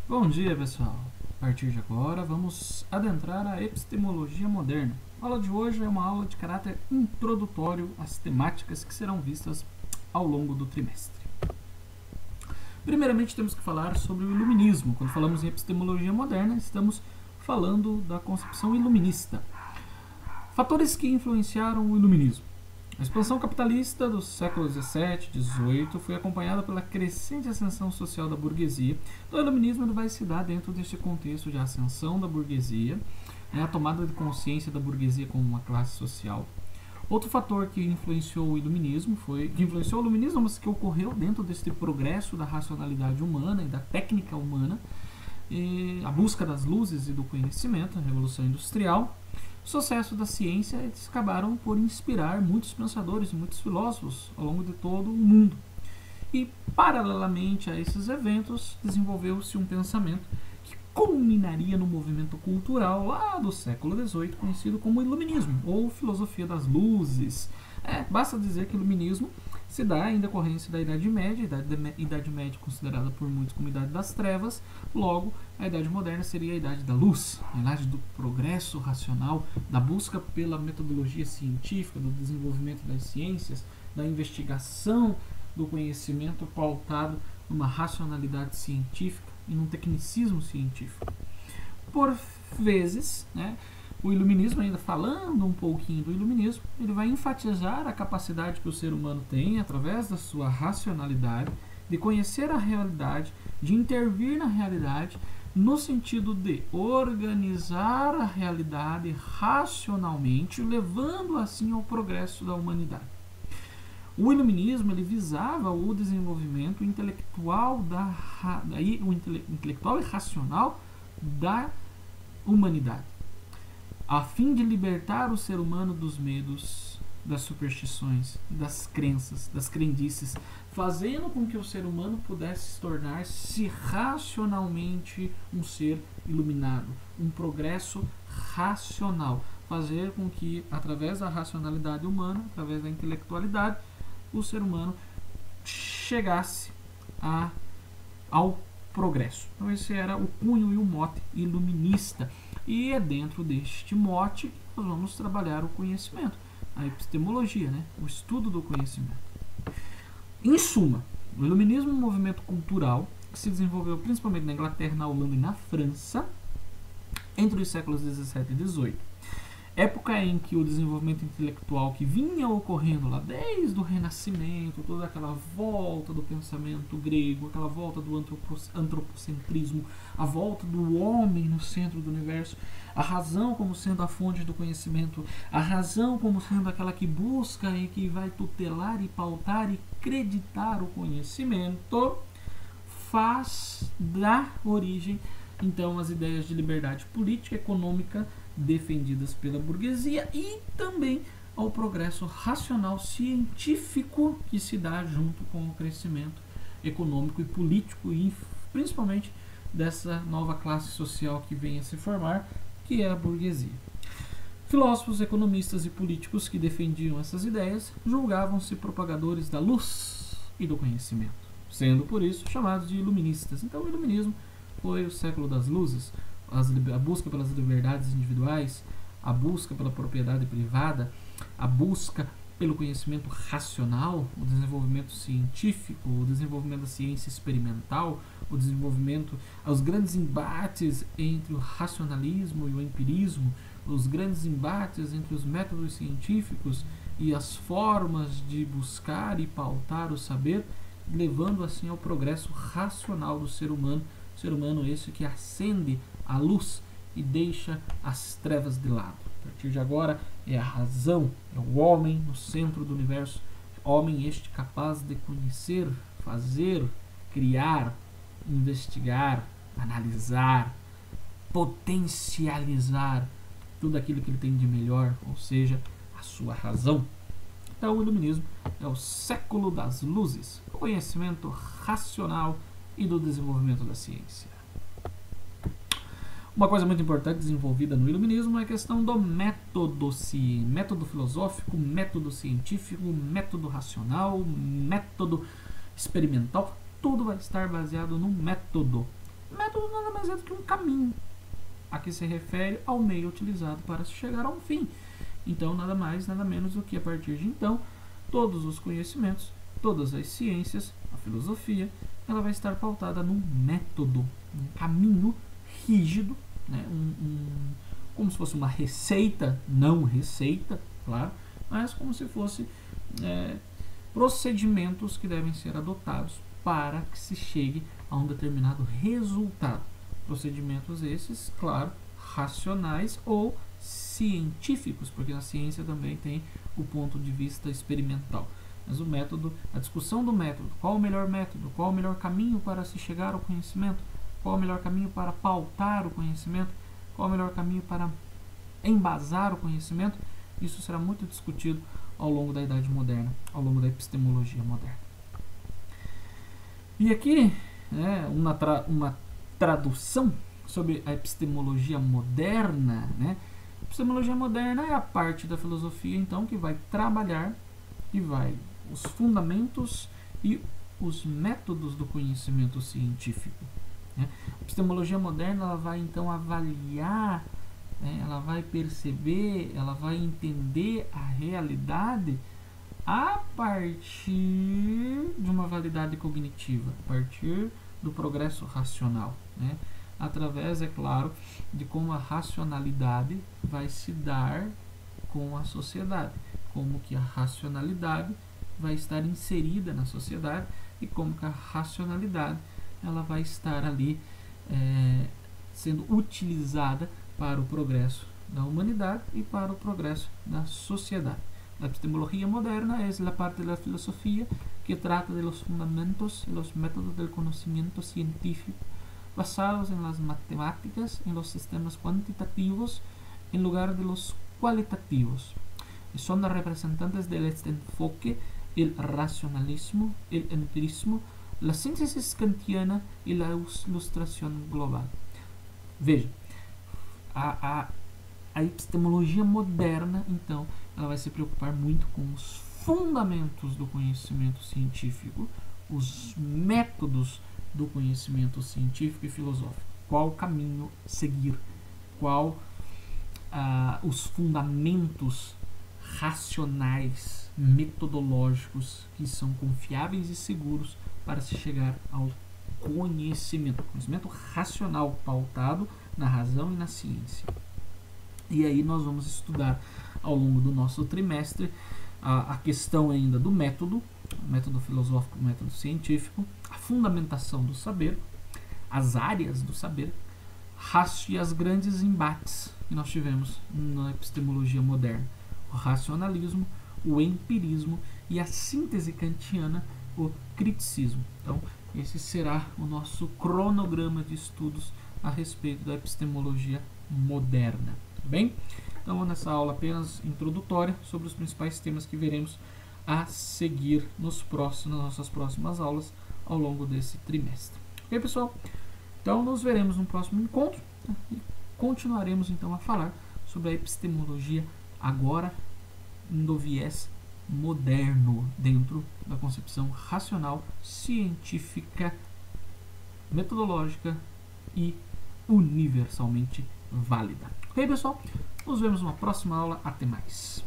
Bom dia, pessoal. A partir de agora, vamos adentrar a epistemologia moderna. A aula de hoje é uma aula de caráter introdutório às temáticas que serão vistas ao longo do trimestre. Primeiramente, temos que falar sobre o iluminismo. Quando falamos em epistemologia moderna, estamos falando da concepção iluminista. Fatores que influenciaram o iluminismo. A expansão capitalista dos séculos XVII e XVIII foi acompanhada pela crescente ascensão social da burguesia. Então, o iluminismo vai se dar dentro deste contexto de ascensão da burguesia, a tomada de consciência da burguesia como uma classe social. Outro fator que influenciou o iluminismo mas que ocorreu dentro deste progresso da racionalidade humana e da técnica humana, a busca das luzes e do conhecimento, a Revolução Industrial. O sucesso da ciência, eles acabaram por inspirar muitos pensadores e muitos filósofos ao longo de todo o mundo. E, paralelamente a esses eventos, desenvolveu-se um pensamento que culminaria no movimento cultural lá do século XVIII, conhecido como Iluminismo, ou Filosofia das Luzes. Basta dizer que o Iluminismo se dá em decorrência da Idade Média, Idade Média considerada por muitos como Idade das Trevas. Logo, a Idade Moderna seria a Idade da Luz, a Idade do progresso racional, da busca pela metodologia científica, do desenvolvimento das ciências, da investigação do conhecimento pautado numa racionalidade científica e num tecnicismo científico. Por vezes, o iluminismo, ainda falando um pouquinho do iluminismo, ele vai enfatizar a capacidade que o ser humano tem, através da sua racionalidade, de conhecer a realidade, de intervir na realidade, no sentido de organizar a realidade racionalmente, levando assim ao progresso da humanidade. O iluminismo ele visava o desenvolvimento intelectual, intelectual e racional da humanidade, a fim de libertar o ser humano dos medos, das superstições, das crenças, das crendices, fazendo com que o ser humano pudesse se tornar-se racionalmente um ser iluminado, um progresso racional, fazer com que, através da racionalidade humana, através da intelectualidade, o ser humano chegasse ao progresso. Então esse era o cunho e o mote iluminista. E é dentro deste mote que nós vamos trabalhar o conhecimento, a epistemologia, o estudo do conhecimento. Em suma, o iluminismo é um movimento cultural que se desenvolveu principalmente na Inglaterra, na Holanda e na França entre os séculos XVII e XVIII. Época em que o desenvolvimento intelectual que vinha ocorrendo lá desde o Renascimento, toda aquela volta do pensamento grego, aquela volta do antropocentrismo, a volta do homem no centro do universo, a razão como sendo a fonte do conhecimento, a razão como sendo aquela que busca e que vai tutelar e pautar e acreditar o conhecimento, faz dar origem então às ideias de liberdade política e econômica defendidas pela burguesia e também ao progresso racional científico que se dá junto com o crescimento econômico e político e principalmente dessa nova classe social que vem a se formar, que é a burguesia. Filósofos, economistas e políticos que defendiam essas ideias julgavam-se propagadores da luz e do conhecimento, sendo por isso chamados de iluministas. Então o iluminismo foi o século das luzes, a busca pelas liberdades individuais, a busca pela propriedade privada, a busca pelo conhecimento racional, o desenvolvimento científico, o desenvolvimento da ciência experimental, os grandes embates entre o racionalismo e o empirismo, os grandes embates entre os métodos científicos e as formas de buscar e pautar o saber, levando assim ao progresso racional do ser humano esse que acende a luz e deixa as trevas de lado. A partir de agora é a razão, é o homem no centro do universo, homem este capaz de conhecer, fazer, criar, investigar, analisar, potencializar tudo aquilo que ele tem de melhor, ou seja, a sua razão. Então o iluminismo é o século das luzes, do conhecimento racional e do desenvolvimento da ciência. Uma coisa muito importante desenvolvida no iluminismo é a questão do método filosófico, método científico, método racional, método experimental. Tudo vai estar baseado no método. Método nada mais é do que um caminho a que se refere ao meio utilizado para se chegar a um fim. Então, nada mais, nada menos do que a partir de então, todos os conhecimentos, todas as ciências, a filosofia, ela vai estar pautada num método, um caminho rígido, né? Como se fosse uma receita, não receita, claro, mas como se fosse procedimentos que devem ser adotados para que se chegue a um determinado resultado. Procedimentos esses, claro, racionais ou científicos, porque na ciência também tem o ponto de vista experimental. Mas o método, a discussão do método, qual o melhor método, qual o melhor caminho para se chegar ao conhecimento, qual o melhor caminho para pautar o conhecimento, qual o melhor caminho para embasar o conhecimento, isso será muito discutido ao longo da Idade Moderna, ao longo da epistemologia moderna. E aqui, uma tradução sobre a epistemologia moderna, né? A epistemologia moderna é a parte da filosofia, então, que vai trabalhar os fundamentos e os métodos do conhecimento científico. Né? A epistemologia moderna ela vai então avaliar, ela vai perceber, ela vai entender a realidade a partir de uma validade cognitiva, a partir do progresso racional, né? Através, é claro, de como a racionalidade vai se dar com a sociedade, como que a racionalidade vai estar inserida na sociedade e como que a racionalidade ela vai estar ali sendo utilizada para o progresso da humanidade e para o progresso da sociedade. La epistemología moderna es la parte de la filosofía que trata de los fundamentos y los métodos del conocimiento científico basados en las matemáticas, en los sistemas cuantitativos, en lugar de los cualitativos. Y son los representantes de este enfoque el racionalismo, el empirismo, la síntesis kantiana y la ilustración global. Veja, a epistemologia moderna, então, ela vai se preocupar muito com os fundamentos do conhecimento científico, os métodos do conhecimento científico e filosófico. Qual caminho seguir? Qual os fundamentos racionais, metodológicos que são confiáveis e seguros para se chegar ao conhecimento racional pautado na razão e na ciência. E aí nós vamos estudar ao longo do nosso trimestre a questão ainda do método filosófico, método científico, a fundamentação do saber, as áreas do saber e as grandes embates que nós tivemos na epistemologia moderna. O racionalismo, o empirismo e a síntese kantiana, o criticismo. Então, esse será o nosso cronograma de estudos a respeito da epistemologia moderna. Tá bem? Então, nessa aula apenas introdutória sobre os principais temas que veremos a seguir nas nossas próximas aulas ao longo desse trimestre. Ok, pessoal? Então, nos veremos no próximo encontro e continuaremos então a falar sobre a epistemologia agora no viés moderno, dentro da concepção racional, científica, metodológica e universalmente válida. Ok, pessoal? Nos vemos numa próxima aula. Até mais.